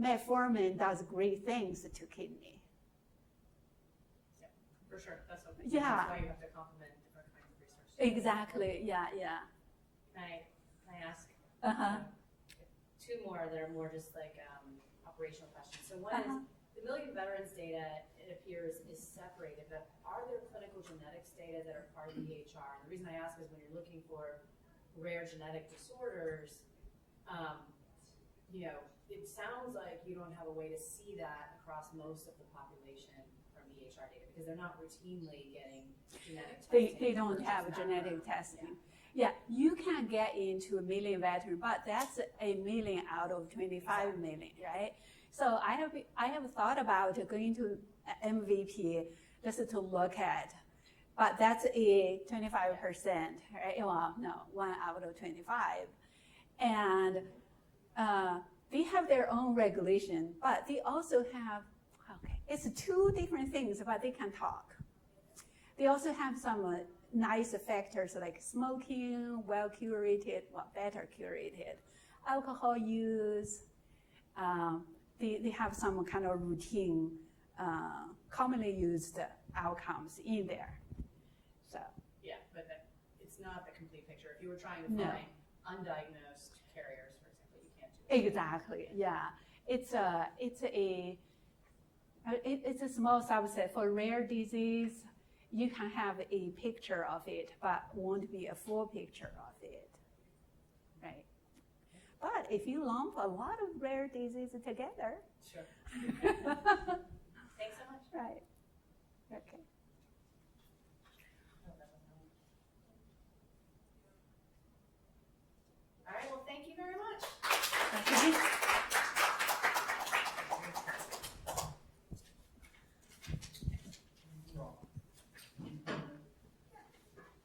metformin does great things to kidney? Yeah, for sure. That's Yeah. That's why you have to complement different kinds of research. Exactly. Yeah. Can I ask two more that are more just like operational questions. So one is the million veterans data, it appears, is separated, but are there clinical genetics data that are part of the EHR? And the reason I ask is when you're looking for rare genetic disorders, it sounds like you don't have a way to see that across most of the population from EHR data because they're not routinely getting genetic testing. They don't have genetic testing. Yeah, you can get into a million veterans, but that's a million out of 25 million, right? So I have thought about going to MVP just to look at, but that's a 25%, right? Well, no, 1 out of 25. And they have their own regulation, but they also have, it's two different things, but they can talk. They also have some nice factors like smoking, better curated, alcohol use. They have some kind of routine, commonly used outcomes in there. So yeah, but it's not the complete picture. If you were trying to find undiagnosed carriers, for example, you can't do that. Exactly. Yeah, it's a small subset for rare disease. You can have a picture of it, but won't be a full picture of it, right? But if you lump a lot of rare diseases together, sure. Thanks so much. Right? Okay. All right. Well, thank you very much. Okay.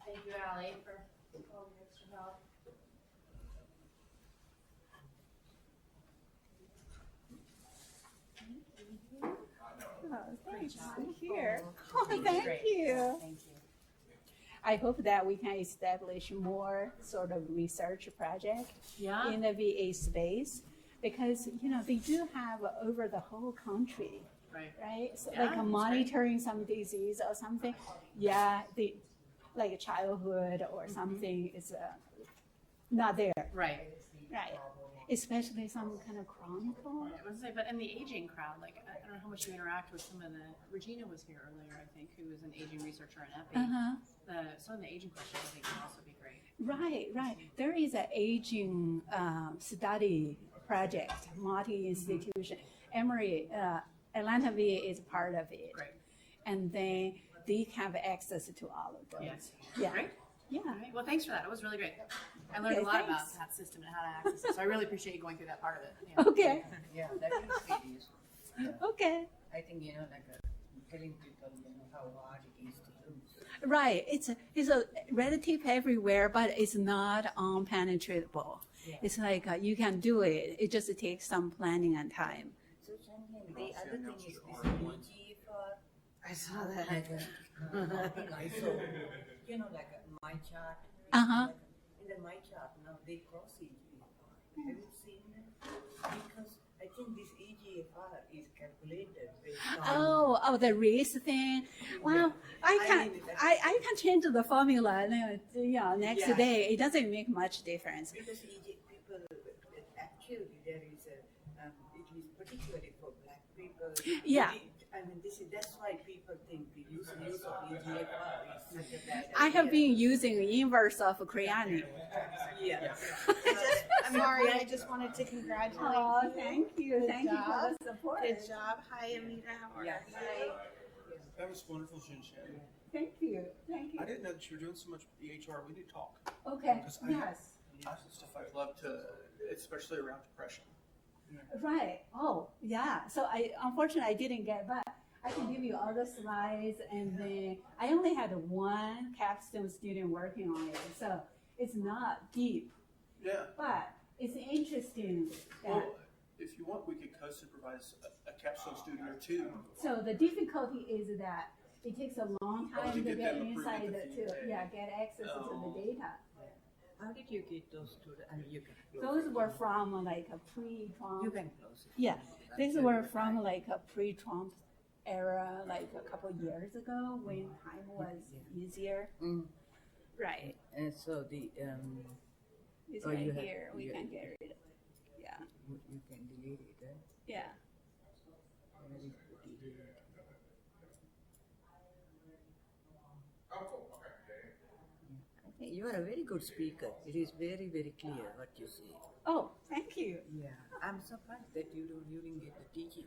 Thank you, Allie, for all the extra help. Oh, thanks. Here. Oh, thank you. Thank you. I hope that we can establish more sort of research project in the VA space because, they do have over the whole country, right? So like monitoring some disease or something. Yeah, like childhood or something is not there. Right. Right. Especially some kind of chronicle. I was say, but in the aging crowd, like I don't know how much you interact with some of the. Regina was here earlier, I think, who was an aging researcher in EPI. Some of the aging questions, I think, would also be great. Right. There is an aging study project, multi-institution. Emory, Atlanta VA is part of it. Great. And then they have access to all of those. Yes. Yeah. Great. Yeah. All right. Well, thanks for that. It was really great. I learned a lot about that system and how to access it. So I really appreciate you going through that part of it. Yeah. Okay. Yeah, that is serious. Okay. I think, telling people, how hard it is to do. Right. It's a relative everywhere, but it's not unpenetrable. Yeah. It's like you can do it. It just takes some planning and time. So, Xiangqin, the other thing is this EGFR. I saw that. I saw, like my chart. In the my chart, now they cross EGFR. Have you seen that? Because I think this EGFR is calculated based on... the race thing. Well, I can change the formula next day. It doesn't make much difference. Because people, actually there is it is particularly for black people. Yeah. That's why people think the use of EGFR is such a bad idea. I have been using the inverse of creatinine. Yeah. Sorry, I just wanted to congratulate you. Oh, thank you. Thank you for the support. Good job. Hi, Amita. How are you? That was wonderful, Xiangqin. Thank you. Thank you. I didn't know that you were doing so much with EHR. We need to talk. Okay. Yes. Lots of stuff I'd love to, especially around depression. Right. Oh, yeah. So unfortunately I didn't get, but I can give you all the slides, and then I only had one capstone student working on it. So It's not deep, Yeah. but it's interesting that. Well, if you want, we could co-supervise a capstone student or two. So the difficulty is that it takes a long time to get them approved inside with the to get access to the data. How did you get those students? I mean, you can close Those it. were from like a pre-Trump. You can close it. Yeah, these were from like a pre-Trump era, like a couple years ago when time was easier. Mm. Right. And so the It's oh, right you have- here. We you- can get rid of it. Yeah. you can delete it, right? Yeah. Where is the delete? You are a very good speaker. It is very, very clear what you say. Oh, thank you. Yeah, I'm surprised that you didn't get the teaching.